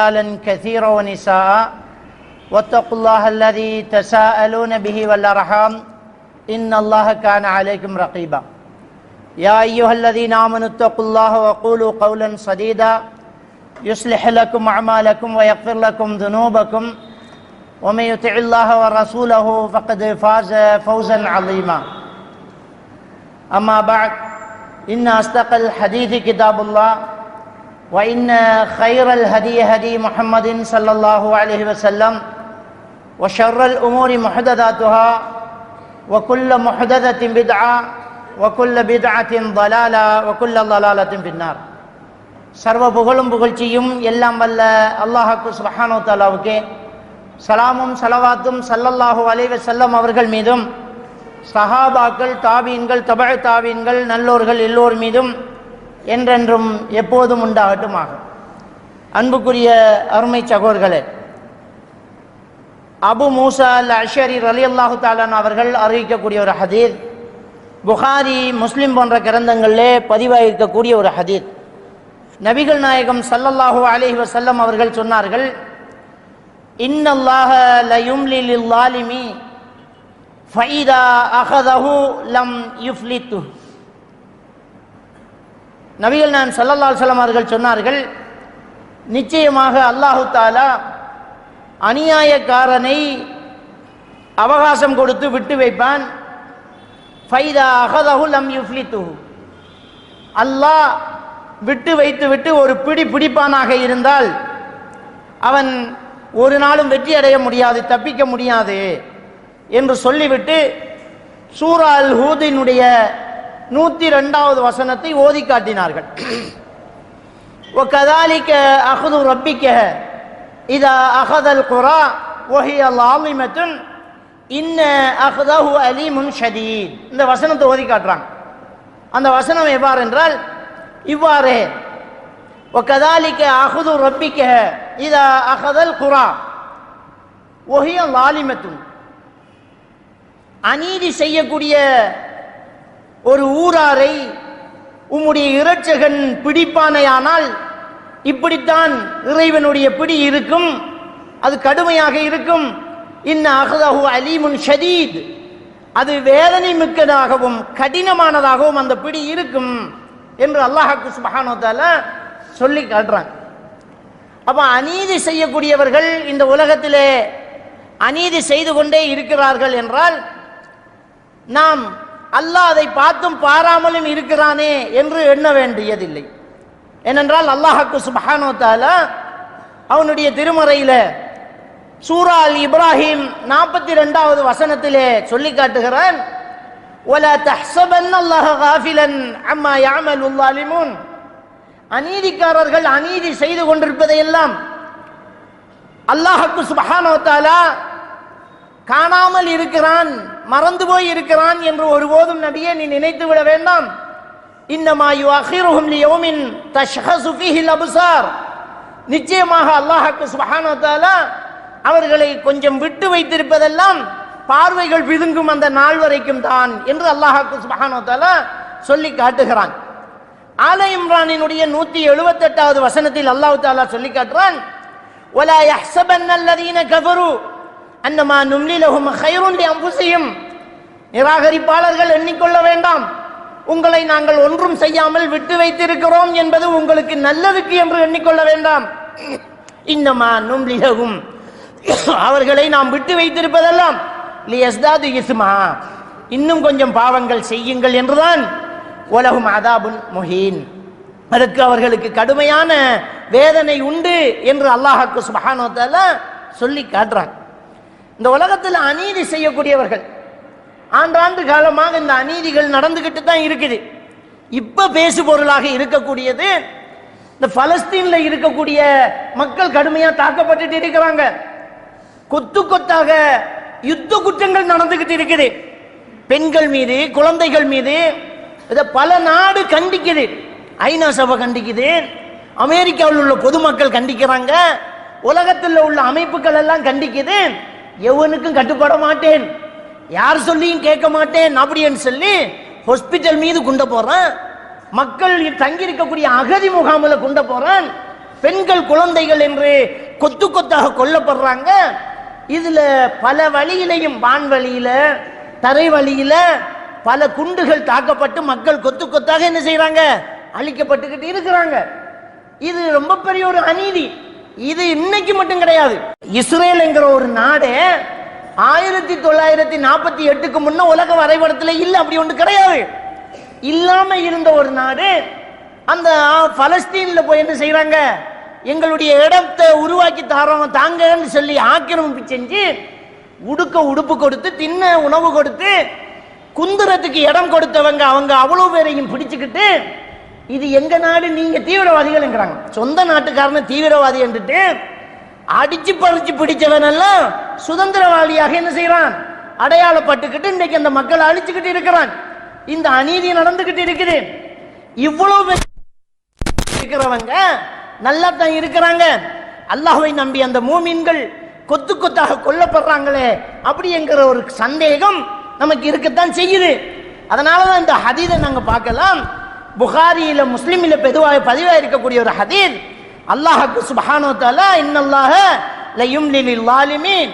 رجالا كثيرا ونساء واتقوا الله الذي تساءلون به والأرحام إن الله كان عليكم رقيبا يا أيها الذين آمنوا اتقوا الله وقولوا قولا سديدا يصلح لكم أعمالكم ويغفر لكم ذنوبكم ومن يطع الله ورسوله فقد فاز فوزا عظيما أما بعد إن أصدق الحديث كتاب الله وإن خير الهدي هدي محمد صلى الله عليه وسلم وشر الأمور محدثاتها وكل محدثة بدعة وكل بدعة ضلالة وكل ضلالة في النار. சர்வ புகழும் புகழ்ச்சியும் எல்லாம் வல்ல அல்லாஹ்வுக்கு சுப்ஹானஹு வ தஆலாவுக்கே, சலாமும் ஸலவாத்தும் ஸல்லல்லாஹு அலைஹி வஸல்லம் அவர்கள் மீதும், சஹாபாக்கள், தாபீன்கள், தபஅ தாபீன்கள், நல்லோர்கள் எல்லோர் மீதும் என்றென்றும் எப்போதும் உண்டாகட்டுமாக. அன்புக்குரிய அருமை சகோதரர்களே, அபு மூசா அல் அஷ்அரி ரலியல்லாஹு தஆலா அவர்கள் அறிவிக்கக்கூடிய ஒரு ஹதீஸ், புகாரி, முஸ்லிம் போன்ற கிரந்தங்களிலே பதிவாகிருக்கக்கூடிய ஒரு ஹதீஸ். நபிகள் நாயகம் ஸல்லல்லாஹு அலைஹி வஸல்லம் அவர்கள் சொன்னார்கள், இன்னல்லாஹ லயும்லி லில்-ஸாலிமி ஃபஇதா அகதஹு லம் யுஃப்லித்து. நபிகள் நாயகம் ஸல்லல்லாஹு அலைஹி வஸல்லம் அவர்கள் சொன்னார்கள், நிச்சயமாக அல்லாஹு தஆலா அநியாயக்காரனை அவகாசம் கொடுத்து விட்டு வைப்பான். ஃபைதா அகதஹு லம் யுஃப்லித்து. அல்லாஹ் விட்டு வைத்து விட்டு ஒரு பிடிப்பானாக இருந்தால் அவன் ஒரு நாளும் வெற்றி அடைய முடியாது, தப்பிக்க முடியாது என்று சொல்லிவிட்டு சூரா அல் ஹூதினுடைய 102வது வசனத்தை ஓதி காட்டினார்கள். وَكَذَلِكَ أَخْذُ رَبِّكَ إِذَا أَخَذَ الْقُرَى وَهِيَ ظَالِمَةٌ إِنَّ أَخْذَهُ أَلِيمٌ شَدِيدٌ. இந்த வசனத்தை ஓதி காட்டுறாங்க. அந்த வசனம் எவ்வாறு என்றால் இவ்வாறு, وَكَذَلِكَ أَخْذُ رَبِّكَ إِذَا أَخَذَ الْقُرَى وَهِيَ ظَالِمَةٌ. அநீதி செய்யக்கூடிய ஒரு ஊராரை உம்முடைய இரட்சகன் பிடிப்பானையானால் இப்படித்தான் இறைவனுடைய பிடி இருக்கும், அது கடுமையாக இருக்கும். இன்ன அஹ்தஹு அலீமுன் ஷதீத். அது வேதனை மிக்கதாகவும் கடினமானதாகவும் அந்த பிடி இருக்கும் என்று அல்லாஹ் சுப்ஹானஹு வ தஆலா சொல்லி காட்டுறாங்க. அப்ப அநீதி செய்யக்கூடியவர்கள் இந்த உலகத்திலே அநீதி செய்து கொண்டே இருக்கிறார்கள் என்றால் நாம் அல்லாஹ் அதை பார்த்தும் பாராமலும் இருக்கிறானே என்று எண்ண வேண்டியதில்லை. ஏனென்றால் அல்லாஹ் சுப்ஹானஹு வ தஆலா அவனுடைய திருமறையில சூரா அல் இப்ராஹிம் 42வது வசனத்திலே சொல்லி காட்டுகிறான், وَلَا تَحْسَبَنَّ اللَّهَ غَافِلًا عَمَّا يَعْمَلُ الظَّالِمُونَ. அநீதிக்காரர்கள் அநீதி செய்து கொண்டிருப்பதையெல்லாம் அல்லாஹ் சுப்ஹானஹு வ தஆலா காணாமல் இருக்கிறான், மறந்து போய் இருக்கிறான் என்று ஒருபோதும் நபியே நீ நினைத்து விட வேண்டாம். இன்னமா யுஅখিরুহুம் லியௌமின் தஷ்ஹஸு ஃபீஹில் அப்சார். நிச்சயமாக அல்லாஹ் சுப்ஹானஹு வ தஆலா அவர்களை கொஞ்சம் விட்டு வைத்திருப்பதெல்லாம் பார்வைகள் பிதுங்கும் அந்த நாள் வரைக்கும் தான் என்று அல்லாஹ் சுப்ஹானஹு வ தஆலா சொல்லி காட்டுகிறான். ஆல இம்ரானினுடைய 178வது வசனத்தில் அல்லாஹ் தஆலா சொல்லி காட்டுறான், வலா யஹ்ஸபன்னல்லதீன கஃபரு அன்னமா நும்லி லஹும் கைருன் லிஅன்ஃபுஸிஹிம். நிராகரிப்பாளர்கள் எண்ணிக்கொள்ள வேண்டாம், உங்களை நாங்கள் ஒன்றும் செய்யாமல் விட்டு வைத்திருக்கிறோம் என்பது உங்களுக்கு நல்லதுக்கு என்று எண்ணிக்கொள்ள வேண்டாம். இன்னமா நும்லி லஹும், அவர்களை நாம் விட்டு வைத்திருப்பதெல்லாம் லியஸ்தாது இஸ்மா, இன்னும் கொஞ்சம் பாவங்கள் செய்யுங்கள் என்றுதான். வலஹும் அதாபுன் முஹீன், அதற்கு அவர்களுக்கு கடுமையான வேதனை உண்டு என்று அல்லாஹ் சுப்ஹானஹு வ தஆலா சொல்லி காட்டுறாங்க. இந்த உலகத்தில் அநீதி செய்யக்கூடியவர்கள் ஆண்டாண்டு காலமாக இந்த அநீதிகள் நடந்துகிட்டு தான் இருக்குது. இப்ப பேசு பொருளாக இருக்கக்கூடியது இந்த பலஸ்தீன்ல இருக்கக்கூடிய மக்கள் கடுமையா தாக்கப்பட்டு இருக்கிறாங்க. கொத்து கொத்தாக யுத்த குற்றங்கள் நடந்துகிட்டு இருக்குது. பெண்கள் மீது, குழந்தைகள் மீது இதை பல நாடு கண்டிக்குது. ஐநா சபை கண்டிக்குது, அமெரிக்காவில் உள்ள பொதுமக்கள் கண்டிக்கிறாங்க, உலகத்தில் உள்ள அமைப்புகள் எல்லாம் கண்டிக்குது. எவனுக்கும் கட்டுப்பட மாட்டேன், யார் சொல்லியும் கேட்க மாட்டேன் அப்படின்னு சொல்லி ஹாஸ்பிட்டல் மீது குண்ட போறான். மக்கள் தங்கி இருக்கக்கூடிய அகதி முகாமில் குண்ட போறான். பெண்கள் குழந்தைகள் என்று கொத்து கொத்தாக கொல்லப்படுறாங்க. இதுல பல வழியிலையும், வான்வழியில, தரை வழியில பல குண்டுகள் தாக்கப்பட்டு மக்கள் கொத்து கொத்தாக என்ன செய்யறாங்க, அழிக்கப்பட்டுக்கிட்டு இருக்கிறாங்க. இது ரொம்ப பெரிய ஒரு அநீதி. இது இன்னைக்கு மட்டும் கிடையாது. இஸ்ரேல் என்கிற ஒரு நாடு 1948க்கு முன்ன உலக வரைபடத்தில் இல்ல, அப்படி ஒன்று கிடையாது. இல்லாம இருந்த ஒரு நாடு. அந்த பலஸ்தீன்ல போய் என்ன செய்யறாங்க, எங்களுடைய இடத்தை உருவாக்கி தாரோம் தாங்கன்னு சொல்லி ஆக்கிரமிப்பு செஞ்சு உடுக்க உடுப்பு கொடுத்து, தின்ன உணவு கொடுத்து, குந்துறதுக்கு இடம் கொடுத்தவங்க அவங்க அவ்வளவு பேரையும் பிடிச்சுக்கிட்டு இது எங்க நாடு, நீங்க தீவிரவாதிகள் என்கிறாங்க. சொந்த நாட்டுக்காரன தீவிரவாதி என்றுட்டு அடிச்சு பறிச்சு பிடிச்சவன் எல்லாம் சுதந்திரவாதியாக என்ன செய்யறான், அடையாளப்பட்டுக்கிட்டு இன்றைக்கு அந்த மக்களை அழிச்சுக்கிட்டு இருக்கிறான். இந்த அநீதி நடந்துகிட்டு இருக்குது. இவ்வளவு இருக்கிறவங்க நல்லா தான் இருக்கிறாங்க. அல்லாஹ்வை நம்பி அந்த மூமின்கள் கொத்து கொத்தாக கொல்லப்படுறாங்களே அப்படி என்கிற ஒரு சந்தேகம் நமக்கு இருக்கத்தான் செய்யுது. அதனாலதான் இந்த ஹதீதை நாங்க பார்க்கலாம். புகாரியில, முஸ்லிமில பதிவா இருக்கக்கூடிய ஒரு ஹதீஸ். அல்லாஹ் சுப்ஹானஹு வ தஆலா இன்னல்லாஹ லயும்லி லில்-ஸாலிமீன்,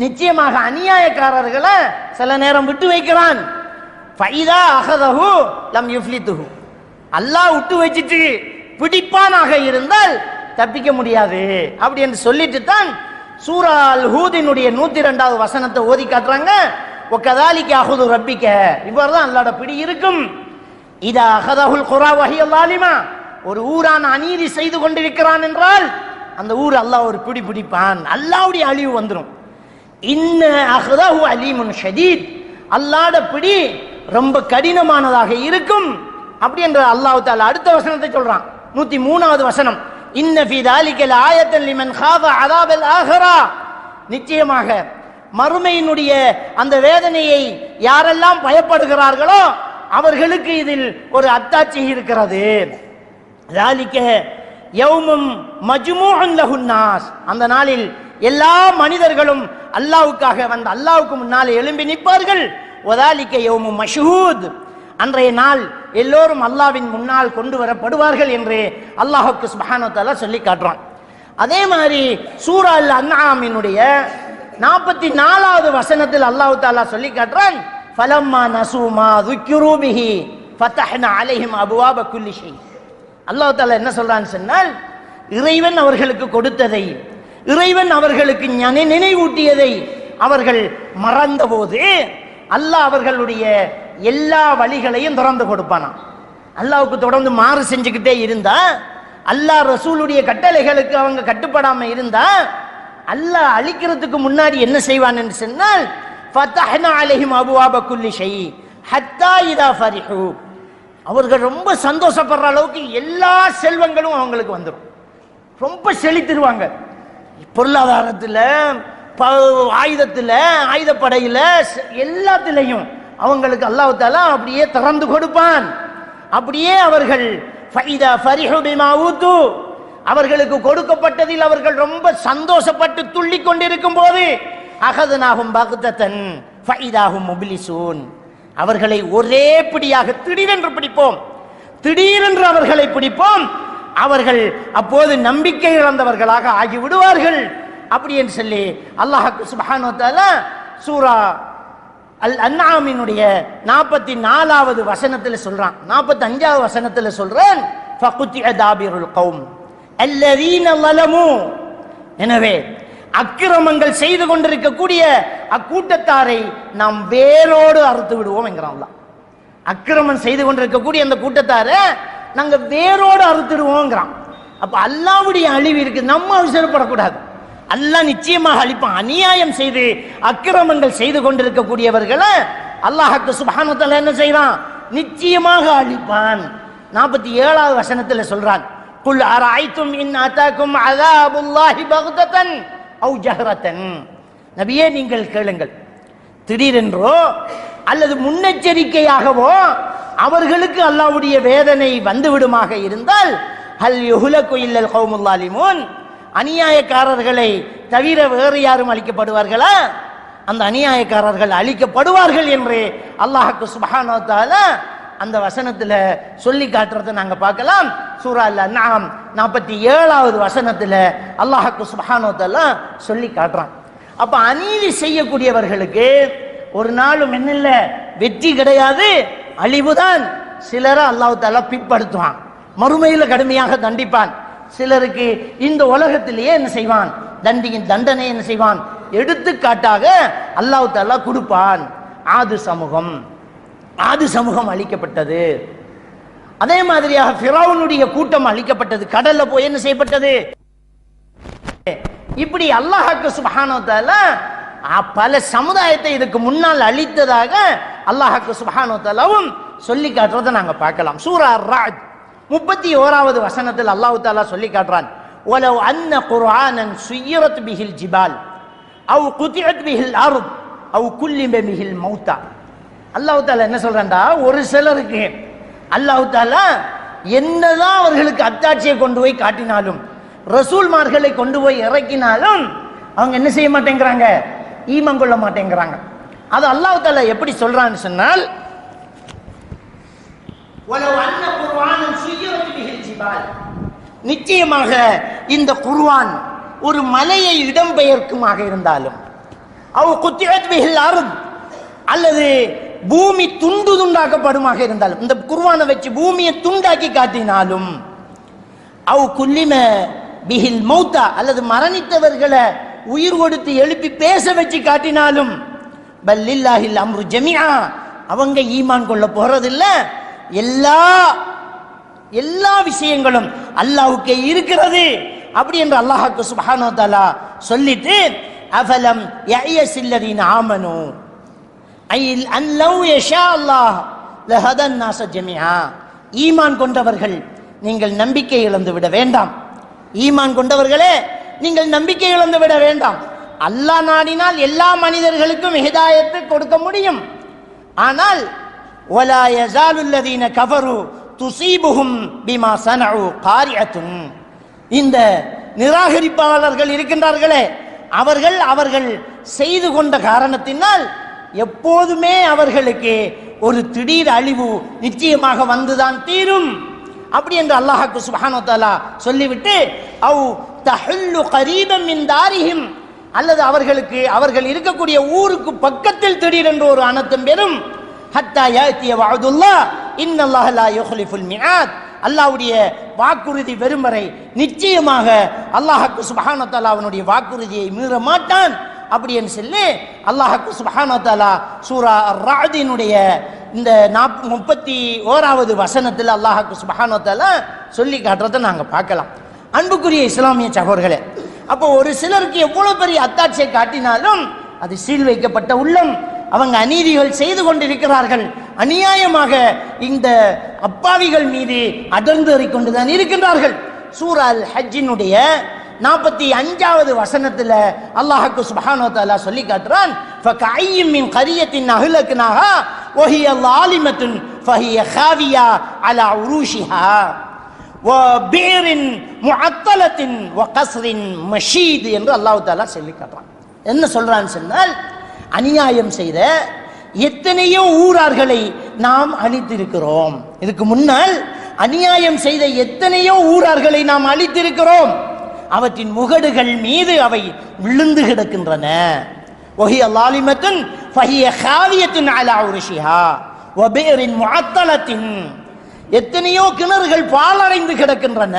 நிச்சயமாக அநியாயக்காரர்களை சில நேரம் விட்டு வைக்கிறான். ஃபைதா அஹதஹு லம் யுஃப்லிதுஹு, அல்லாஹ் விட்டு வச்சிட்டு பிடிப்பானாக இருந்தால் தப்பிக்க முடியாது அப்படி என்று சொல்லிட்டு தான் சூரா அல் ஹூதினுடைய 102வது வசனத்தை ஓதி காட்டுறாங்க. வகதாலிக அஹது ரப்பிக, இவர்தான் அல்லாஹ்வோட பிடி இருக்கும். இதா அஹதஹுல் குரா வஹிய ஸாலிமா, ஒரு ஊரான அநீதி செய்து கொண்டிருக்கிறான் என்றால் அந்த ஊர் அல்லாஹ் ஒரு பிடி பிடிப்பான், அல்லாஹ்வுடைய அழிவு வந்துடும். இன்ன அஹதஹு அலீமுன் ஷதீத், அல்லாஹ்வோட பிடி ரொம்ப கடினமானதாக இருக்கும் அப்படி என்ற அல்லாஹ் தஆலா அடுத்த வசனத்தை சொல்றான். 103வது வசனம். இன்ன ஃபீ ذلك لآية لمن خاف عذاب الآخرة, நிச்சயமாக மறுமையினுடைய அந்த வேதனையை யாரெல்லாம் பயப்படுகிறார்களோ அவர்களுக்கு இதில் ஒரு அத்தாட்சி இருக்கிறது. ذلك يوم مجموع له الناس, அந்த நாளில் எல்லா மனிதர்களும் அல்லாஹ்வுக்காக வந்து அல்லாஹ்வுக்கு முன்னால் எழும்பி நிற்பார்கள். وذلك يوم مشهود, அன்றைய நாள் எல்லோரும் அல்லாஹ்வின் முன்னால் கொண்டு வரப்படுவார்கள் என்று அல்லாஹ் சுப்ஹானஹு வ தஆலா சொல்லி காட்டுறான். அதே மாதிரி சூரா அல் அன்ஆமினுடைய 44வது வசனத்தில் அல்லாஹ் தஆலா சொல்லி காட்டுறான். ஃபலம்மா நஸூ மா ذுக்கிரு பிஹி ஃபதஹ்னா அலைஹிம் அபுவாப குல்லி ஷை. அல்லாஹ் தஆலா என்ன சொல்றான்னு சொன்னால், இறைவன் அவர்களுக்கு கொடுத்ததை, இறைவன் அவர்களுக்கு நினைவூட்டியதை அவர்கள் மறந்தபோது அல்லாஹ் அவர்களுடைய எல்லா வழிகளையும் திறந்து கொடுப்பானாம். அல்லாஹ்வுக்கு தொடர்ந்து மாறு செஞ்சுக்கிட்டே இருந்தா, அல்லாஹ் ரசூலுடைய கட்டளைகளுக்கு அவங்க கட்டுப்படாம இருந்தா, அல்லாஹ் அழிக்கிறதுக்கு முன்னாடி என்ன செய்வான் என்று சொன்னால், ஃபதஹ்னா அலைஹிம் அபுவாப குல்லி ஷை ஹத்தா இதா ஃபரிஹு, அவர்கள் ரொம்ப சந்தோஷப்படுற அளவுக்கு எல்லா செல்வங்களும் அவங்களுக்கு வந்துடும். ரொம்ப செழித்திருவாங்க. பொருளாதாரத்துல, ஆயுதத்துல, ஆயுதப்படையில, எல்லாத்திலையும் அவங்களுக்கு அல்லாஹ் தஆலா அப்படியே திறந்து கொடுப்பான். அப்படியே அவர்கள் ஃபைதா ஃபரிஹு பிமா ஊது, அவர்களுக்கு கொடுக்கப்பட்டதில் அவர்கள் ரொம்ப சந்தோஷப்பட்டு துள்ளி கொண்டிருக்கும் போது அகதனாகும் பக்தத்தன் ஃபைதாஹும் முப்லிசூன், அவர்களை ஒரே பிடியாக திடீரென்று பிடிப்போம், திடீரென்று அவர்களை பிடிப்போம், அவர்கள் அப்போது நம்பிக்கை இழந்தவர்களாக ஆகிவிடுவார்கள் அப்படி என்று சொல்லி அல்லாஹ் சுப்ஹானஹு வ தஆலா சூரா அல் அன்ஆமினுடைய 44வது வசனத்தில் சொல்றான். 45வது வசனத்தில் சொல்றான், ஃபகுத்திஅ தாபிருல் கௌம் அல்லதீன ஸலமு, எனவே அக்கிரமங்கள் செய்து கொண்டிருக்கக்கூடிய அக்கூட்டத்தாரை நாம் வேரோடு அறுத்து விடுவோம் என்கிறான் அல்லாஹ். அக்கிரமம் செய்து கொண்டிருக்கக்கூடிய அந்த கூட்டத்தாரை நாங்க வேரோடு அறுத்துடுவோங்கிறான். அப்ப அல்லாஹ்வுடைய அழிவு இருக்கு, நம்ம அவசரப்படக்கூடாது. அல்லாஹ் நிச்சயமாக அழிப்பான். அநியாயம் செய்து அக்கிரமங்கள் செய்து கொண்டிருக்கக்கூடியவர்களை அல்லாஹ் சுப்ஹானஹு வ தஆலா என்ன செய்வான், நிச்சயமாக அழிப்பான். 47வது வசனத்தில் சொல்றான், குல் அரஐதும் இன் அதாக்கும் அஸாபுல்லாஹி பக்தத்தன் அவ் ஜஹரத்தன், நபியே நீங்கள் கேளுங்கள், திடீரென்றோ அல்லது முன்னெச்சரிக்கையாகவோ அவர்களுக்கு அல்லாஹ்வுடைய வேதனை வந்துவிடுமாக இருந்தால், ஹல் யுஹ்லகு இல்லல் கௌமுல் ஸாலிமூன், அநியாயக்காரர்களை தவிர வேறு யாரும் அழிக்கப்படுவார்களா? அந்த அநியாயக்காரர்கள் அழிக்கப்படுவார்கள் என்று அல்லாஹ் சுப்ஹானஹு வ தஆலா அந்த வசனத்துல சொல்லி காட்டுறதை நாங்க பார்க்கலாம். சூரா அல்-அன்ஆம் 47வது வசனத்துல அல்லாஹ் சுப்ஹானஹு வ தஆலா சொல்லி காட்டுறான். அப்ப அநீதி செய்யக்கூடியவர்களுக்கு ஒரு நாளும் என்ன இல்ல, வெற்றி கிடையாது, அழிவுதான். சிலரை அல்லாஹ் தஆலா பிற்படுத்துவான், மறுமையில கடுமையாக தண்டிப்பான். சிலருக்கு இந்த உலகத்திலேயே என்ன செய்வான், தண்டனை என்ன செய்வான், எடுத்துக்காட்டாக அல்லாஹ் தஆலா கொடுப்பான். ஆது சமூகம் அழிக்கப்பட்டது. அதே மாதிரியாக ஃபிரௌனுடைய கூட்டம் அழிக்கப்பட்டது, கடல்ல போய் என்ன செய்யப்பட்டது. இப்படி அல்லாஹ் சுப்ஹானஹு வ தஆலா பல சமுதாயத்தை இதுக்கு முன்னால் அழித்ததாக அல்லாஹ் சுப்ஹானஹு வ தஆலாவும் சொல்லி காட்டுறதை நாங்க பார்க்கலாம். சூரா அர்-ரஅத் 31வது வசனத்தில் அல்லாஹ் தஆலா சொல்லி காட்டுறான், வலவ் அன்ன குர்ஆனன் சுய்யிரத் பிஹில் ஜிபால் அவ் குத்திஅத் பிஹில் அர்த் அவ் குல்லிம பிஹில் மௌத்தா. அல்லாஹ் தஆலா என்ன சொல்றான்டா, ஒரு சிலருக்கு அல்லாஹ் தஆலா என்னதான் அவர்களுக்கு அத்தாட்சியை கொண்டு போய் காட்டினாலும், ரசூல்மார்களை கொண்டு போய் இறக்கினாலும் அவங்க என்ன செய்ய மாட்டேங்கிறாங்க, ஈமான் கொள்ள மாட்டேங்கிறாங்க. அது அல்லாஹ் தஆலா எப்படி சொல்றான்னு சொன்னால், நிச்சயமாக இந்த குர்ஆன் ஒரு மலையை இடம்பெயர்க்குமாக இருந்தாலும், அல்லது பூமி துண்டு துண்டாக்கப்படுமாக இருந்தாலும், இந்த குர்ஆனை வச்சு பூமியை துண்டாக்கி காட்டினாலும், அவ் குல்லிம பிஹில் மௌத்தா, அல்லது மரணித்தவர்களை உயிர் கொடுத்து எழுப்பி பேச வச்சு காட்டினாலும், பல்லில்லாஹில் அம்ரு ஜமீஆ, அவங்க ஈமான் கொள்ள போறதில்ல. எல்லா விஷயங்களும் அல்லாஹ்வுக்கே இருக்கிறது அப்படி என்று அல்லாஹ் சுப்ஹானஹு வ தஆலா சொல்லிட்டு, அஃபலம் யயஸில்லதீன ஆமனு ஐல் அன் லவ் யஷா அல்லாஹ் லஹதன் நாஸ ஜமீஆ. ஈமான் கொண்டவர்கள் நீங்கள் நம்பிக்கை இழந்து விட வேண்டாம். ஈமான் கொண்டவர்களே நீங்கள் நம்பிக்கை இழந்து விட வேண்டாம். அல்லாஹ் நாடினால் எல்லா மனிதர்களுக்கும் ஹிதாயத்தை கொடுக்க முடியும். ஆனால் வலா யஸாலுல்லதீன கஃபரு துஸீபுஹும் பிமா ஸனஉ காரிஅத்துன். இந்த நிராகரிப்பாளர்கள் இருக்கின்றார்களே, அவர்கள் செய்து கொண்ட காரணத்தினால் எப்போதுமே அவர்களுக்கு ஒரு திடீர் அழிவு நிச்சயமாக வந்துதான் தீரும் அப்படி என்று அல்லாஹ் சுப்ஹானஹு வ தஆலா சொல்லிவிட்டு, அவ் தஹல்லு கரீபம் மின் தாரிஹிம், அல்லது அவர்கள் இருக்கக்கூடிய ஊருக்கு பக்கத்தில் திடீரென்று ஒரு அனர்த்தம் பெறும். ஹத்தா யாத்திய வஅதுல்லாஹ் இன்னல்லாஹ லா யுக்லிஃபுல் மிஆத். அல்லாஹ்வுடைய வாக்குறுதி வரும் வரை நிச்சயமாக அல்லாஹ் சுப்ஹானஹு வ தஆலா அவனுடைய வாக்குறுதியை மீற மாட்டான் அப்படி என்று சொல்லி அல்லாஹ் சுப்ஹானஹு வ தஆலா சூரா அர்-ரஅதினுடைய இந்த 31வது வசனத்தில் அல்லாஹ் சுப்ஹானஹு வ தஆலா சொல்லி காட்டுறதை நாங்க பார்க்கலாம். அன்புக்குரிய இஸ்லாமிய சகோதரர்களே, அப்போ ஒரு சிலருக்கு எவ்வளவு பெரிய அத்தாட்சியை காட்டினாலும் அது சீல் வைக்கப்பட்ட உள்ளம், அவங்க அநீதிகள் செய்து கொண்டிருக்கிறார்கள், அநியாயமாக இந்த அப்பாவிகள் மீது அடர்ந்தேறிக் கொண்டுதான் இருக்கின்றார்கள். சூரா அல் ஹஜ்ஜினுடைய 45வது வசனத்துல அல்லாஹ் சுப்ஹானஹு வ தஆலா சொல்லி காட்டுறான், ஃபகஅய்யிம் மின் கரியத்தின் அஹ்லக்னாஹா வஹிய ஸாலிமத்துன் ஃபஹிய காவியா அலா உரூஷிஹா வபிரின் முஅத்தலத்தின் வகஸ்ரின் மஷீத் என்று அல்லாஹ் தஆலா சொல்லி காட்டுறான். என்ன சொல்றான்னு சொன்னால், அநியாயம் செய்த எத்தனையோ ஊரார்களை நாம் அழித்திருக்கிறோம். இதுக்கு முன்னால் அநியாயம் செய்த எத்தனையோ ஊரார்களை நாம் அழித்திருக்கிறோம். அவற்றின் முகடுகள் மீது அவை விழுந்து கிடக்கின்றன. வஹிய ஸாலிமத்துன் ஃபஹிய காவியத்துன் அலா உருஷிஹா வபிரின் முஅத்தலத்தின், எத்தனையோ கிணறுகள் பாழடைந்து கிடக்கின்றன.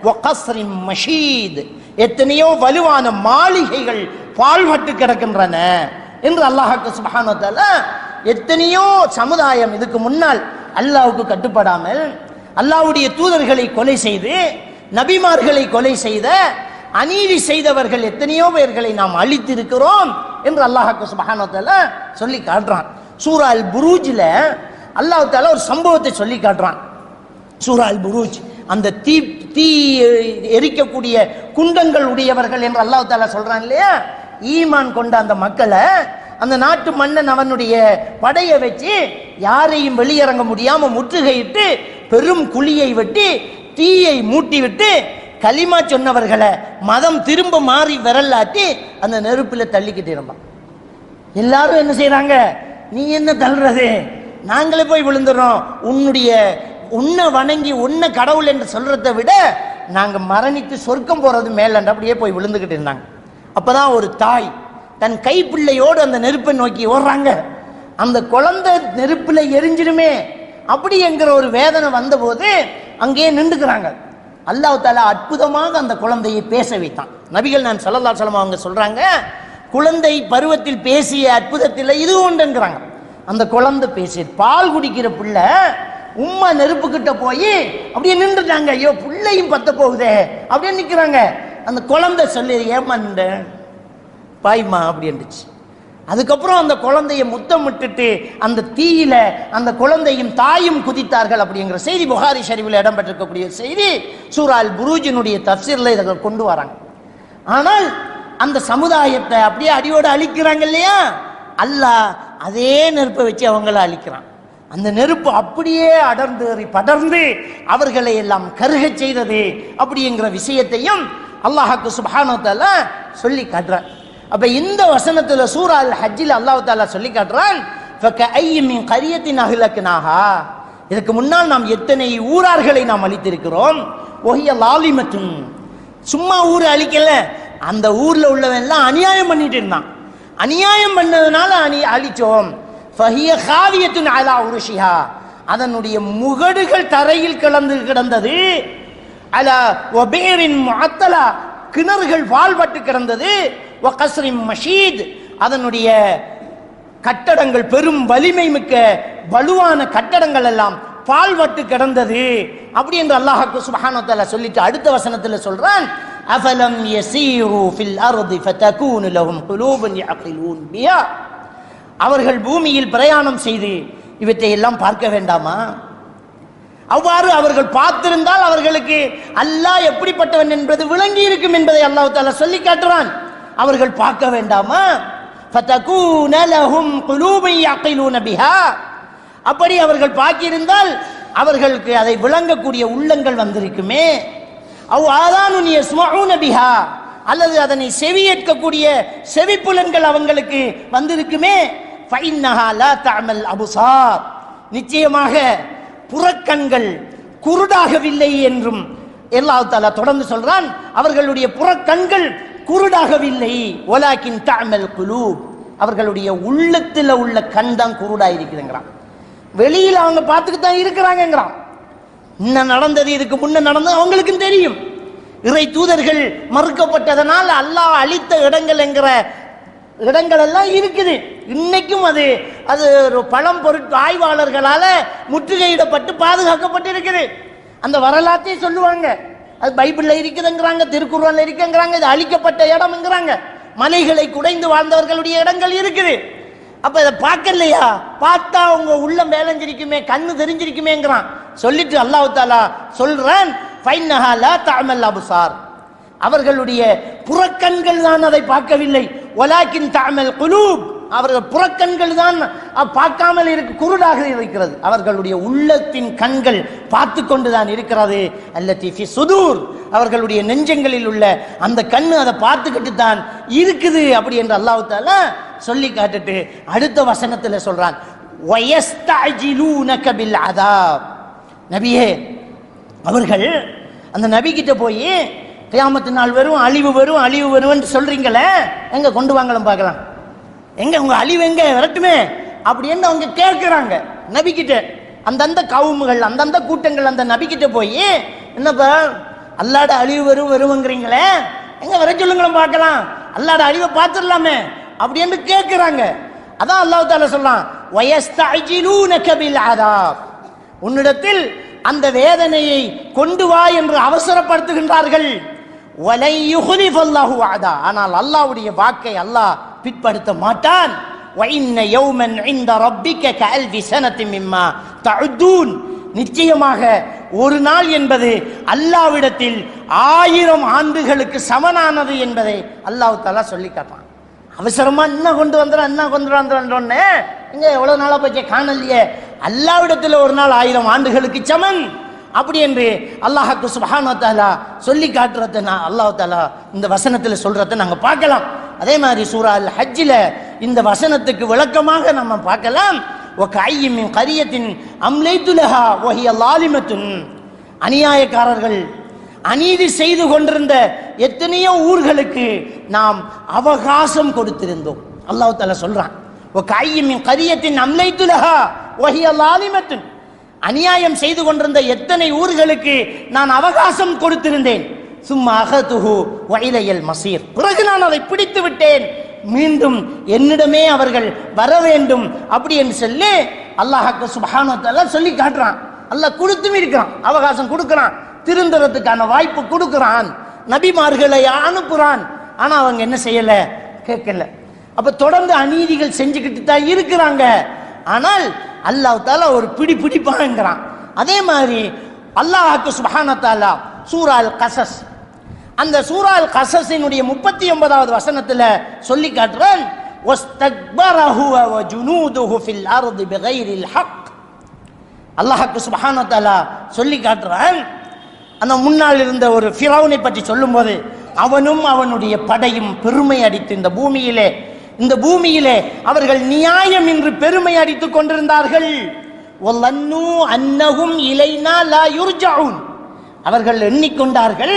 வகஸ்ரின் மஷீத், எத்தனையோ வலுவான மாளிகைகள் பாழ்பட்டு கிடக்கின்றன என்று அல்லாஹ் சுப்ஹானஹு வ தஆலா எத்தனையோ சமுதாயம் இதுக்கு முன்னால் அல்லாஹ்வுக்கு கட்டுப்படாமல் அல்லாஹ்வுடைய தூதர்களை கொலை செய்து நபிமார்களை கொலை செய்த அநீதி செய்தவர்கள் எத்தனையோ பேர்களை நாம் அழித்திருக்கிறோம் என்று அல்லாஹ் சுப்ஹானஹு வ தஆலா சொல்லி காட்டுறான். சூரா அல் புரூஜ்ல அல்லாஹ் தஆலா ஒரு சம்பவத்தை சொல்லி காட்டுறான். சூரா அல் புரூஜ், அந்த தீ எரிக்கக்கூடிய குண்டங்கள் உடையவர்கள் என்று அல்லாஹ் தஆலா சொல்றான் இல்லையா. ஈமான் கொண்ட அந்த மக்களை அந்த நாட்டு மன்னன் அவனுடைய படையை வச்சு யாரையும் வெளியிறங்க முடியாம முற்றுகையிட்டு பெரும் குழியை வெட்டி தீயை மூட்டி விட்டு கலிமா சொன்னவர்களை மதம் திரும்ப மாறி விரலாட்டி அந்த நெருப்புல தள்ளிக்கிட்டு இருந்தான். எல்லாரும் என்ன செய்யறாங்க, நீ என்ன தள்ளுறது, நாங்களே போய் விழுந்துடுறோம். உன்னை வணங்கி உன்னை கடவுள் என்று சொல்றதை விட நாங்க மரணித்து சொர்க்கம் போறது மேலண்ட அப்படியே போய் விழுந்துகிட்டு இருந்தாங்க. அப்பதான் ஒரு தாய் தன் கைப்பிள்ளையோடு அந்த நெருப்பை நோக்கி ஓடுறாங்க. அந்த குழந்தை நெருப்புல எரிஞ்சிடுமே அப்படி என்கிற ஒரு வேதனை வந்தபோது அங்கேயே நின்றுக்கிறாங்க. அல்லாஹ் தஆலா அற்புதமாக அந்த குழந்தையை பேச வைத்தான். நபிகள் நான் ஸல்லல்லாஹு அலைஹி வஸல்லம் அவங்க சொல்றாங்க, குழந்தை பருவத்தில் பேசிய அற்புதத்தில் இது ஒன்றுங்கிறாங்க. அந்த குழந்தை பேசி பால் குடிக்கிற பிள்ளை உம்மா நெருப்பு கிட்ட போய் அப்படியே நின்றுட்டாங்க. ஐயோ பிள்ளையும் பத்த போகுதே அப்படியே நிக்கிறாங்க. அந்த குழந்தை சொல்லி ஏமா நின்ற பாய்மா அப்படி இருந்துச்சு. அதுக்கப்புறம் அந்த குழந்தைய முத்தமிட்டுட்டு அந்த தீயில அந்த குழந்தையும் தாயும் குதித்தார்கள் அப்படிங்கிற செய்தி புகாரி ஷரீஃபில் இடம்பெற்றிருக்கக்கூடிய செய்தி. சூரா அல் புரூஜினுடைய தஃசீர்ல இதை கொண்டு வராங்க. ஆனால் அந்த சமுதாயத்தை அப்படியே அடியோடு அழிக்கிறாங்க இல்லையா, அல்லாஹ் அதே நெருப்பை வச்சு அவங்கள அழிக்கிறான். அந்த நெருப்பு அப்படியே படர்ந்து அவர்களை எல்லாம் கருக செய்தது அப்படிங்கிற விஷயத்தையும் அல்லாஹ்வுக்கு சுப்ஹானஹு வ தஆலா சொல்லி காட்டுறான். அப்ப இந்த வசனத்துல சூரா அல் ஹஜ்ஜில் அல்லாஹ் தஆலா சொல்லி காட்டுறான், ஃபகஅய்ய மின் கரியத்தின் அஹ்லக்னாஹா, இதுக்கு முன்னால் நாம் எத்தனை ஊரார்களை நாம் அழித்திருக்கிறோம். வஹிய லாலிமத்துன், சும்மா ஊரை அழிக்கல, அந்த ஊர்ல உள்ளவன் எல்லாம் அநியாயம் பண்ணிட்டு இருந்தான். அநியாயம் பண்ணதுனால அழிச்சோம். ஃபஹிய காவியத்துன் அலா உருஷிஹா, அதனுடைய முகடுகள் தரையில் கிடந்தது. அலா வபீரின் முஅத்தலா, கிணறுகள் வாழ்வட்டு கிடந்தது. வகஸ்ரின் மஷீத், அதனுடைய கட்டடங்கள் பெரும் வலிமை மிக்க வலுவான கட்டடங்கள் எல்லாம் பால்வட்டு கிடந்தது அப்படி என்று அல்லாஹ் சுப்ஹானஹு வ தஆலா சொல்லிட்டு அடுத்த வசனத்தில் சொல்றான், அஃபலம் யஸீரு ஃபில் அர்தி ஃபதகூனு லஹும் குலூபுன் யஅகிலூன் பிஹா, அவர்கள் பூமியில் பிரயாணம் செய்து இவற்றை எல்லாம் பார்க்க வேண்டாமா? அவ்வாறு அவர்கள் பார்த்திருந்தால் அவர்களுக்கு அல்லாஹ் எப்படிப்பட்டவன் என்பது விளங்கி இருக்கும் என்பதை அல்லாஹ் தஆலா சொல்லி காட்டுறான். அவர்கள் பார்க்க வேண்டாமா? ஃபதகூன லஹும் குலூபுன் யஅகிலூன பிஹா, அப்படி அவர்கள் பார்க்கிருந்தால் அவர்களுக்கு அதை விளங்கக்கூடிய உள்ளங்கள் வந்திருக்குமே. அவ் ஆதானுன் யஸ்மஊன பிஹா, அல்லது அதனை செவியேற்கக்கூடிய செவிப்புலன்கள் அவங்களுக்கு வந்திருக்குமே. ஃபஇன்னஹா லா தஅமல் அபுசார், நிச்சயமாக புறக்கண்கள் குருடாகவில்லை என்றும் அல்லாஹ் தஆலா தொடர்ந்து சொல்றான். அவர்களுடைய புறக்கண்கள் குருடாகவில்லை. வலாக்கின் தஅமல் குலூப், அவர்களுடைய உள்ளத்தில் உள்ள கண் தான் குருடாக இருக்குதுங்கிறான். வெளியில் அவங்க பார்த்துக்கிட்டு தான் இருக்கிறாங்கிறான். இன்னும் நடந்தது, இதுக்கு முன்ன நடந்தது அவங்களுக்கும் தெரியும். இறை தூதர்கள் மறுக்கப்பட்டதனால் அல்லாஹ் அழித்த இடங்கள் என்கிற இடங்கள் எல்லாம் இருக்குது. இன்னைக்கும் அது ஒரு பழம் பொருட்கள் ஆய்வாளர்களால முற்றுகையிடப்பட்டு பாதுகாக்கப்பட்டு இருக்குது. அந்த வரலாற்றை சொல்லுவாங்க. அது பைபிள்ல இருக்குதுங்கிறாங்க, திருக்குர்ஆன்ல இருக்குங்கிறாங்க. இது அழிக்கப்பட்ட இடம்ங்கிறாங்க. மலைகளை குடைந்து வாழ்ந்தவர்களுடைய இடங்கள் இருக்குது. அப்ப இதை பார்க்கலையா? பார்த்தா உங்க உள்ளம் வேலைஞ்சிருக்குமே, கண்ணு தெரிஞ்சிருக்குமேங்கிறான். சொல்லிட்டு அல்லாஹ் தஆலா சொல்றான், ஃபைன்னஹா லா தஅமல் அப்சார், அவர்களுடைய புறக்கண்கள் தான் அதை பார்க்கவில்லை. வலாக்கின் தஅமல் குலூப், அவர்கள் புறக்கண்கள் தான் பார்க்காமல் குருடாக இருக்கிறது. அவர்களுடைய உள்ளத்தின் கண்கள் பார்த்து கொண்டுதான் இருக்கிறது. அல்லதி ஃபி சுதூர், அவர்களுடைய நெஞ்சங்களில் உள்ள அந்த கண்ணு அதை பார்த்துக்கிட்டு தான் இருக்குது அப்படி என்று அல்லாஹ் தஆலா சொல்லி காட்டுட்டு அடுத்த வசனத்தில் சொல்றான், வயஸ்தஅஜிலூனக பில் அதாப், நபியே அவர்கள் அந்த நபி கிட்ட போய் கியாமத்து நாள் வரும், அழிவு வரும், அழிவு வரும்னு சொல்றீங்களே, எங்க கொண்டு வாங்கலாம் பார்க்கலாம், எங்க உங்க அழிவு எங்க வரட்டுமே அப்படின்னு அவங்க கேட்கிறாங்க நபி கிட்ட. அந்தந்த கவுமுகள் அந்தந்த கூட்டங்கள் அந்த நபி கிட்ட போய், என்னப்பா அல்லாட அழிவு வருங்கிறீங்களே, எங்க வர சொல்லுங்களும் பார்க்கலாம், அல்லாட அழிவை பார்த்துடலாமே அப்படின்னு கேட்கிறாங்க. அதான் அல்லாஹ் தஆலா சொல்றான், வயஸ்தஅஜிலூனக பில் அதாப், உன்னிடத்தில் அந்த வேதனையை கொண்டு வா என்று அவசரப்படுத்துகின்றார்கள். வலை யுஹ்லிஃபல்லாஹு வஅதா, ஆனால் அல்லாஹ்வுடைய வாக்கை அல்லாஹ் பிற்படுத்த மாட்டான். வஇன்ன யௌமன் இன்த ரப்பிக கஅல்ஃபி ஸனத்தின் மிம்மா தஉதூன், நிச்சயமாக ஒரு நாள் என்பது அல்லாஹ்விடத்தில் 1000 ஆண்டுகளுக்கு சமனானது என்பதை அல்லாஹ் தஆலா சொல்லி காட்டான். அவசரமா என்ன கொண்டு வந்துடுறோன்னே இங்க எவ்வளவு நாளா போய் காணலையே, அல்லாஹ்விடத்தில் ஒரு நாள் 1000 ஆண்டுகளுக்கு சமன் அப்படி என்று அல்லாஹ் சுப்ஹானஹு வ தஆலா சொல்லி காட்டுறத அல்லாஹ் தஆலா இந்த வசனத்தில் சொல்றதை நாங்க பார்க்கலாம். அதே மாதிரி சூரா அல் ஹஜ்ஜில இந்த வசனத்துக்கு விளக்கமாக நம்ம பார்க்கலாம். வகஅய்யின் மின் கரியத்தின் அம்லைது லஹா வஹிய லாலிமத்துன். அநியாயக்காரர்கள் அநீதி செய்து கொண்டிருந்த எத்தனையோ ஊர்களுக்கு நாம் அவகாசம் கொடுத்திருந்தோம். அல்லாஹ் தஆலா சொல்றான், வகஅய்யின் மின் கரியத்தின் அம்லைது லஹா வஹிய லாலிமத்துன். அநியாயம் செய்து கொண்டிருந்த எத்தனை ஊர்களுக்கு நான் அவகாசம் கொடுத்திருந்தேன். சும்மா அகதுஹு வ இலையல் மஸீர். பிறகு நான் அதை பிடித்து விட்டேன், மீண்டும் என்னிடமே அவர்கள் வர வேண்டும் அப்படி என்று சொல்லி அல்லாஹ் சுப்ஹானஹு வ தஆலா சொல்லி காட்டுறான். அல்லாஹ் கொடுத்தும் இருக்கிறான், அவகாசம் கொடுக்கிறான், திருந்துறதுக்கான வாய்ப்பு கொடுக்கிறான், நபிமார்களை அனுப்புறான். ஆனா அவங்க என்ன செய்யல, கேட்கல. அப்ப தொடர்ந்து அநீதிகள் செஞ்சுக்கிட்டு தான் இருக்கிறாங்க. ஆனால் அல்லாஹ் தஆலா ஒரு பிடிப்பான்ங்கிறான். அதே மாதிரி அல்லாஹ் சுப்ஹானஹு வ தஆலா சூரா அல் கஸஸ், அந்த சூரா அல் கஸஸினுடைய 39வது வசனத்துல சொல்லி காட்டுறான், வஸ்தக்பர ஹுவ வ ஜுனூதுஹு ஃபில் அர்தி பிகைரில் ஹக். அல்லாஹ் சுப்ஹானஹு வ தஆலா சொல்லி காட்டுறான், அந்த முன்னால் இருந்த ஒரு ஃபிரௌனை பற்றி சொல்லும்போது, அவனும் அவனுடைய படையும் பெருமை அடித்து இந்த பூமியிலே அவர்கள் நியாயம் என்று பெருமை அடித்துக் கொண்டிருந்தார்கள். வல்லன்னு அன்னஹும் இலைனா லா யுர்ஜஊன். அவர்கள் எண்ணிக்கொண்டார்கள்,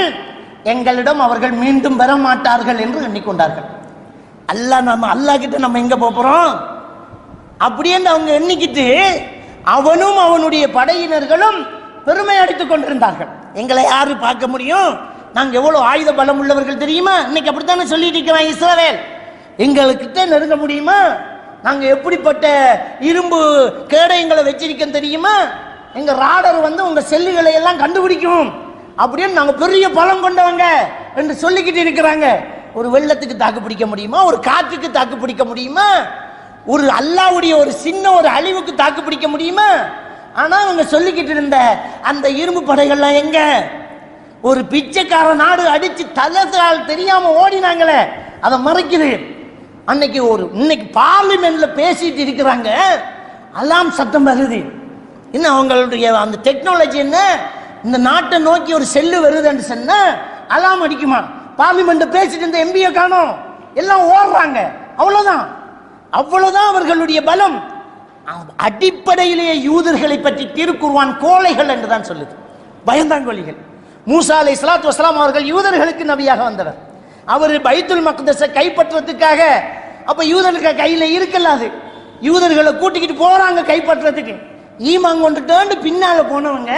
எங்களிடம் அவர்கள் மீண்டும் வர மாட்டார்கள் என்று எண்ணிக்கொண்டார்கள். அல்லாஹ் கிட்ட நம்ம எங்க போறோம் அப்படியே அவங்க எண்ணிக்கிட்டு அவனும் அவனுடைய படையினர்களும் பெருமை அடித்துக் கொண்டிருந்தார்கள். எங்களை யாரு பார்க்க முடியும், நாங்க எவ்வளவு ஆயுத பலம் உள்ளவர்கள் தெரியுமா, இன்னைக்கு அப்படித்தானே சொல்லிட்டு இருக்கிறான் இஸ்ரவேல். எங்களுக்கிட்ட நெருங்க முடியுமா, நாங்க எப்படிப்பட்ட இரும்பு கேடயங்களை வச்சிருக்க தெரியுமா, எங்க ராடர் உங்க செல்லுகளை எல்லாம் கண்டுபிடிக்கும் அப்படின்னு நாங்க பெரிய பலம் கொண்டவங்க என்று சொல்லிக்கிட்டு இருக்கிறாங்க. ஒரு வெள்ளத்துக்கு தாக்கு பிடிக்க முடியுமா, ஒரு காற்றுக்கு தாக்கு பிடிக்க முடியுமா, ஒரு அல்லாஹ்வுடைய ஒரு சின்ன ஒரு அழிவுக்கு தாக்கு பிடிக்க முடியுமா? ஆனா அவங்க சொல்லிக்கிட்டு இருந்த அந்த இரும்பு படைகள்லாம் எங்க, ஒரு பிச்சைக்கார நாடு அடிச்சு தலத்தால் தெரியாம ஓடினாங்களே, அதை மறைக்குது. இன்னைக்கு பார்லிமெண்ட்ல பேசிட்டு இருக்கிறாங்க, அலாம் சத்தம் வருது. இன்னும் அவங்களுடைய அந்த டெக்னாலஜி என்ன, இந்த நாட்டை நோக்கி ஒரு செல்லு வருதுன்னு சொன்னா அலாம் அடிக்குமா? பார்லிமெண்ட் பேசிட்டு இருந்த எம்பியை காணோம், எல்லாம் ஓடுறாங்க. அவ்வளவுதான் அவர்களுடைய பலம். அடிப்படையிலேயே யூதர்களை பற்றி திருக்குர்ஆன் கோழைகள் என்றுதான் சொல்லுது, பயந்தாங்கொலிகள். மூசா அலைஹிஸ்ஸலாத்து வஸ்ஸலாம் அவர்கள் யூதர்களுக்கு நபியாக வந்தவர். அவர் பைத்துல் மக்தஸை கைப்பற்றதுக்காக, அப்ப யூதர்களுக்கு கையில இருக்கலாது, யூதர்களை கூட்டிக்கிட்டு போறாங்க கைப்பற்றதுக்கு. ஈமான் கொண்டுட்டு பின்னால போனவங்க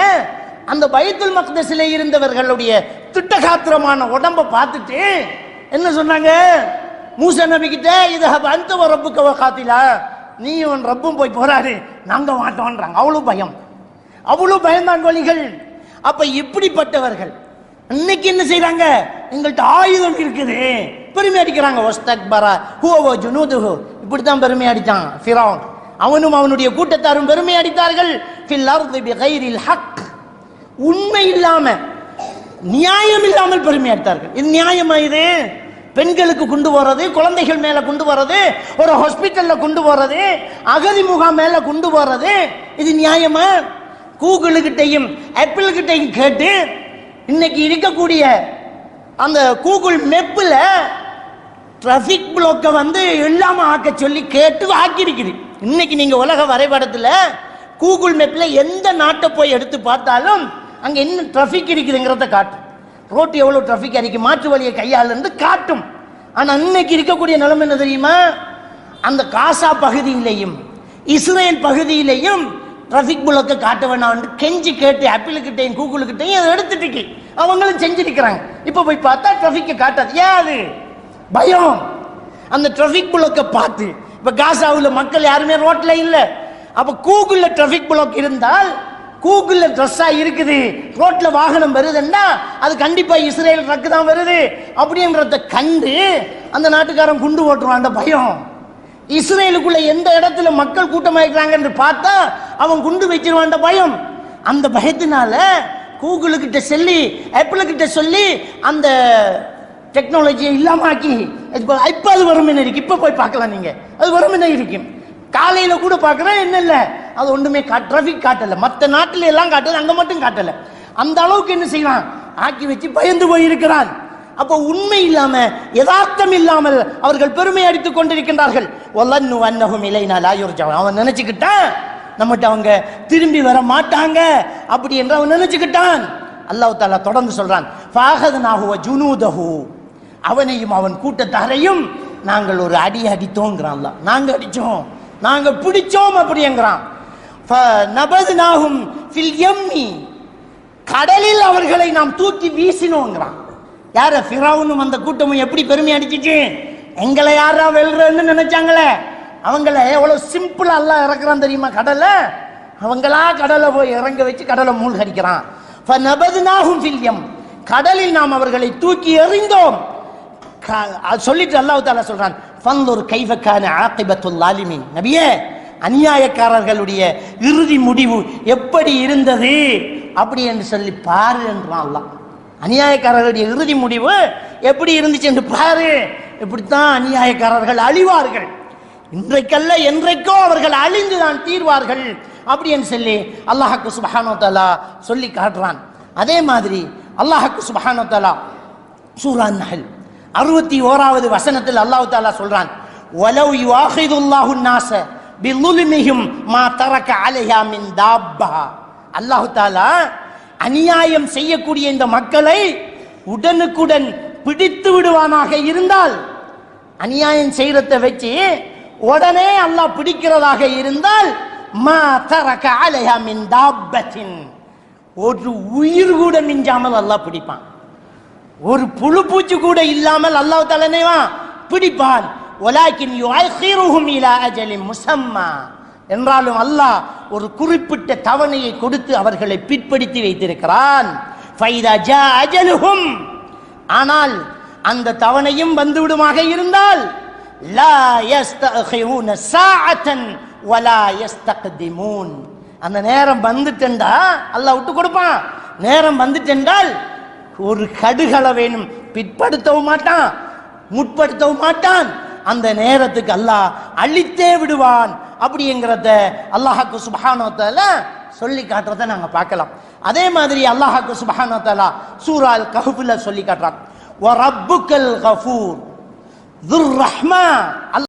அந்த பைத்துல் மக்தஸில இருந்தவர்களுடைய திட்டகாத்திரமான உடம்ப பார்த்துட்டு என்ன சொன்னாங்க, மூசா நபி கிட்ட, இது அந்த ரப்புக்க வகாத்திலா, நீ உன் ரப்பும் போய் போறாரு, நாங்க மாட்டோன்றாங்க. அவ்வளவு பயந்தாங்கொலிகள். அப்ப இப்படிப்பட்டவர்கள் இன்னைக்கு என்ன செய்யறாங்க, எங்கள்கிட்ட ஆயுதம் இருக்குது, பெருமை அடிக்கிறாங்க. வஸ்தக்பர ஹுவ வ ஜுனூதுஹு, இப்படித்தான் பெருமை அடித்தான் ஃபிரௌன், அவனும் அவனுடைய கூட்டத்தாரும் பெருமை அடித்தார்கள். ஃபில் அர்தி பிகைரில் ஹக், உண்மை இல்லாம நியாயம் இல்லாமல் பெருமை அடித்தார்கள். இது நியாயமா? இது பெண்களுக்கு கொண்டு போறது, குழந்தைகள் மேல கொண்டு போறது, ஒரு ஹாஸ்பிட்டல்ல கொண்டு போறது, அகதி முகாம் மேல கொண்டு போறது, இது நியாயமா? கூகுள் கிட்டையும் ஆப்பிள் கிட்டையும் கேட்டு இன்னைக்கு இருக்கக்கூடிய அந்த கூகுள் மேப்ல டிராபிக் பிளாக்க இல்லாம ஆக்க சொல்லி கேட்டு ஆக்கியிருக்குது. இன்னைக்கு நீங்க உலக வரைபடத்துல கூகுள் மேப்ல எந்த நாட்டை போய் எடுத்து பார்த்தாலும் அங்க என்ன டிராபிக் இருக்குதுங்கிறத காட்டும். ரோட்டு எவ்வளவு டிராபிக் இருக்கு, மாற்று வழியை கையாளு காட்டும். ஆனா இன்னைக்கு இருக்கக்கூடிய நிலைமை என்ன தெரியுமா, அந்த காசா பகுதியிலையும் இஸ்ரேல் பகுதியிலையும் டிராபிக் பிளாக்க காட்ட வேணாம் கெஞ்சி கேட்டு ஆப்பிள் கிட்டையும் கூகுள் கிட்டையும் அதை எடுத்துட்டு அவங்களும் செஞ்சிருக்கிறாங்க. இப்ப போய் பார்த்தா டிராபிக் காட்டாது. ஏன்? அது பயம். அந்த டிராபிக் பிளாக்க பார்த்து இப்ப காசாவுல மக்கள் யாருமே ரோட்ல இல்ல. அப்ப கூகுள்ல டிராபிக் பிளாக் இருந்தால், கூகுள்ல ட்ரெஸ்ஸா இருக்குது, ரோட்ல வாகனம் வருதுன்னா அது கண்டிப்பா இஸ்ரேல் ட்ரக் தான் வருது அப்படின்றத கண்டு அந்த நாட்டுக்காரன் குண்டு ஓட்டுவான். பயம். இஸ்ரேலுக்குள்ள எந்த இடத்துல மக்கள் கூட்டமாயிருக்கிறாங்க என்று பார்த்தா அவன் குண்டு வைச்சிருவான். பயம். அந்த பயத்தினால கூகுள் கிட்ட சொல்லி ஆப்பிள் கிட்ட சொல்லி அந்த டெக்னாலஜியை இல்லாமக்கி இப்ப அது வரும் என்ன இருக்கு. இப்ப போய் பார்க்கலாம், நீங்க அது வரும் என்ன இருக்கும். காலையில கூட பார்க்கறேன், என்ன இல்ல அது ஒண்ணுமே டிராபிக் காட்டல. மற்ற நாட்டில எல்லாம் காட்டல, அங்க மட்டும் காட்டல. அந்த அளவுக்கு என்ன செய்வான், ஆக்கி வச்சு பயந்து போயிருக்கிறான். அப்போ உண்மை இல்லாம யதார்த்தம் இல்லாமல் அவர்கள் பெருமை அடித்துக் கொண்டிருக்கின்றார்கள். வலன்னு அன்னஹும் இலைனா லா யுர்ஜஊன். அவன் நினைச்சுக்கிட்டான் நம்மகிட்ட அவங்க திரும்பி வர மாட்டாங்க அப்படி என்று அவன் நினைச்சுக்கிட்டான். அல்லாஹ் தஆலா தொடர்ந்து சொல்றான், ஃபஅஹதுனாஹு வ ஜுனூதஹு, அவனையும் அவன் கூட்டத்தாரையும் நாங்கள் ஒரு அடி அடித்தோங்கிறான். அல்லாஹ் நாங்க அடிச்சோம், நாங்க பிடிச்சோம் அப்படிங்கிறான். ஃபநபத்னாஹும் ஃபில் யம்மி, கடலில் அவர்களை நாம் தூக்கி வீசினோங்கிறான். யார? ஃபிரௌனும் அந்த கூட்டமும் எப்படி பெருமை அடிச்சிச்சு, எங்களை யாரா வெல்றன்னு நினைச்சாங்களே, அவங்கள எவ்வளவு சிம்பிளா அல்லாஹ் இறக்குறான் தெரியுமா கடல்ல. அவங்களா கடலை போய் இறங்க வச்சு கடலை மூழ்கடிக்கிறான். ஃபநபத்னாஹும் ஃபில் யம், கடலில் நாம் அவர்களை தூக்கி எறிந்தோம். சொல்லிட்டு அல்லாஹ் தஆலா சொல்றான், ஃபன்துர் கைஃப கான ஆகிபத்துல் லாலிமீன். நபியே, அநியாயக்காரர்களுடைய இறுதி முடிவு எப்படி இருந்தது அப்படி என்று சொல்லி பாரு என்றான் அல்லாஹ். அநியாயக்காரர்களுடைய இறுதி முடிவு எப்படி இருந்துச்சு என்று பாரு. இப்படித்தான் அநியாயக்காரர்கள் அழிவார்கள், இன்றைக்கல்ல என்றைக்கோ அவர்கள் அழிந்துதான் தீர்வார்கள் அப்படி என்று சொல்லி அல்லாஹ்க்கு சுப்ஹானஹு வ தஆலா சொல்லி காட்டுறான். அதே மாதிரி அல்லாஹ்க்கு சுப்ஹானஹு வ தஆலா சூரா நஹல் 61வது வசனத்தில் அல்லாஹ் தஆலா சொல்றான், வலவ் யுஆஹிதுல்லாஹு الناس பிظுல்மிஹிம் மா தரக அலைஹா மின் தாப்பா. அல்லாஹ் தஆலா அநியாயம் செய்யக்கூடிய இந்த மக்களை உடனுக்குடன் பிடித்து விடுவானாக இருந்தால், அநியாயம் செய்யறத வச்சு உடனே அல்லாஹ் பிடிக்கிறதாக இருந்தால், மா தரக அலைஹா மின் தாப்பத்தின், ஒரு உயிர் கூட மிஞ்சாமல் அல்லாஹ் பிடிப்பான். ஒரு புழு பூச்சி கூட இல்லாமல் அல்லாஹ் தஆலா பிடிப்பான். வலாக்கின் யுஅഖிருஹும் இலா அஜலின் முஸம்மா, என்றாலும் அல்லாஹ் ஒரு குறிப்பிட்ட தவணையை கொடுத்து அவர்களை பிற்படுத்தி வைத்திருக்கிறான். ஃபைதா ஜா அஜலுஹும், ஆனால் அந்த தவணையும் வந்துவிடுமாக இருந்தால், லா யஸ்தஅഖிருன ஸாஅத்தன் வலா யஸ்தக்திமூன், அந்த நேரம் வந்துட்டா அல்லாஹ் விட்டு கொடுப்பான். நேரம் வந்துட்டென்றால் ஒரு கடுகள வேணும் பிற்படுத்தவும் மாட்டான், முற்படுத்தவும் மாட்டான். அந்த நேரத்துக்கு அல்லாஹ் அழித்தே விடுவான் அப்படிங்கிறத அல்லாஹ்க்கு சுப்ஹானஹு வ தஆலா சொல்லி காட்டுறத நாங்க பார்க்கலாம். அதே மாதிரி அல்லாஹ்க்கு சுப்ஹானஹு வ தஆலா சூரா அல் கஹ்ஃப்ல சொல்லி காட்டுறான், வ ரப்புக்கல் கஃபூர் ذுர் ரஹ்மா.